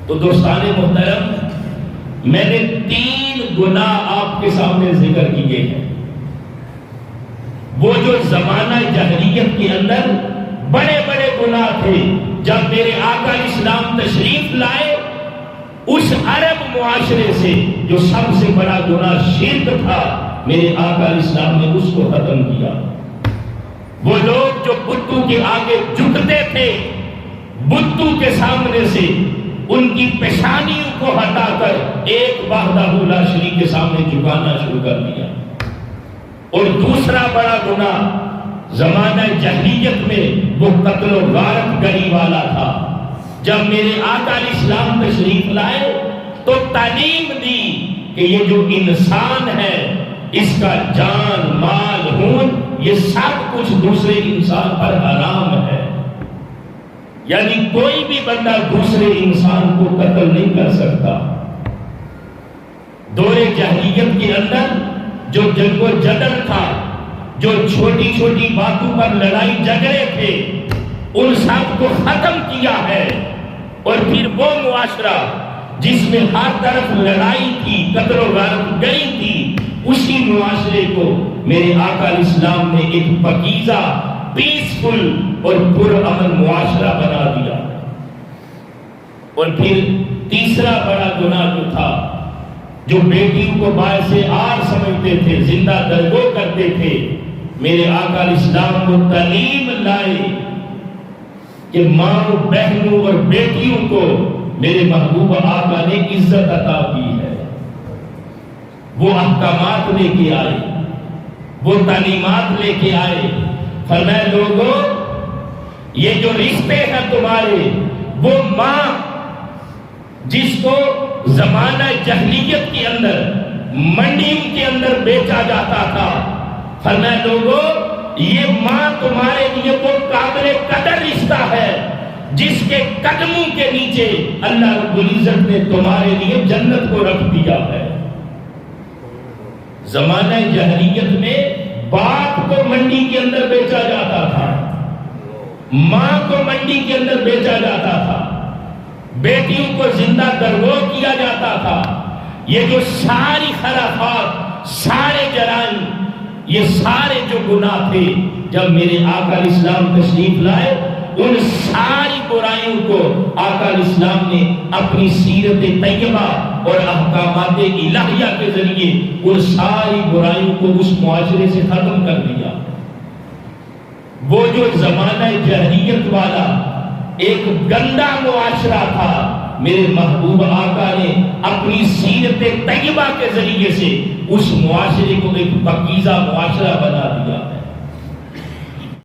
تو دوستان محترم، میں نے 3 گناہ آپ کے سامنے ذکر کیے ہیں، وہ جو زمانہ جاہلیت کے اندر بڑے بڑے گناہ تھے۔ جب میرے آقا اسلام تشریف لائے، اس عرب معاشرے سے جو سب سے بڑا گناہ شرک تھا، میرے آقا اسلام نے اس کو ختم کیا۔ وہ لوگ جو بتوں کے آگے جھکتے تھے، بتوں کے سامنے سے ان کی پیشانیوں کو ہٹا کر ایک وحدہ لا شریک کے سامنے جھکانا شروع کر دیا۔ اور دوسرا بڑا گناہ زمانہ جاہلیت میں وہ قتل و غارت گری والا تھا۔ جب میرے آقا اسلام تشریف لائے تو تعلیم دی کہ یہ جو انسان ہے، اس کا جان مال خون یہ سب کچھ دوسرے انسان پر حرام ہے، یعنی کوئی بھی بندہ دوسرے انسان کو قتل نہیں کر سکتا۔ دور جاہلیت کے اندر جو جنگ و جدل تھا، جو چھوٹی چھوٹی باتوں پر لڑائی جھگڑے تھے، ان سب کو ختم کیا ہے۔ اور پھر وہ معاشرہ جس میں ہر طرف لڑائی تھی، قتل و غارت گری تھی، اسی معاشرے کو میرے آقا اسلام نے ایک پاکیزہ، پیسفل اور پرامن معاشرہ بنا دیا۔ اور پھر تیسرا بڑا گناہ جو تھا، جو بیٹیوں کو باعث عار سمجھتے تھے، زندہ درگو کرتے تھے، میرے آقا اسلام کو تعلیم لائے کہ ماں بہنوں اور بیٹیوں کو میرے محبوب آقا نے عزت عطا کی ہے۔ وہ احکامات لے کے آئے، وہ تعلیمات لے کے آئے، فرمایا لوگوں یہ جو رشتے ہیں تمہارے، وہ ماں جس کو زمانہ جاہلیت کے اندر منڈیوں کے اندر بیچا جاتا تھا، فرمایا لوگوں یہ ماں تمہارے لیے وہ قابل قدر رشتہ ہے جس کے قدموں کے نیچے اللہ رب العزت نے تمہارے لیے جنت کو رکھ دیا ہے۔ زمانہ جاہلیت میں باپ کو منڈی کے اندر بیچا جاتا تھا، ماں کو منڈی کے اندر بیچا جاتا تھا، بیٹیوں کو زندہ درگو کیا جاتا تھا۔ یہ جو ساری خرافات، سارے جرائم، یہ سارے جو گناہ تھے، جب میرے آقا اسلام تشریف لائے، ان ساری برائیوں کو آقا اسلام نے اپنی سیرت طیبہ اور احکامات الہیہ کے ذریعے ان ساری برائیوں کو اس معاشرے سے ختم کر دیا۔ وہ جو زمانہ جاہلیت والا ایک گندا معاشرہ تھا، میرے محبوب آقا نے اپنی سیرت طیبہ کے ذریعے سے اس معاشرے کو ایک پاکیزہ معاشرہ بنا دیا۔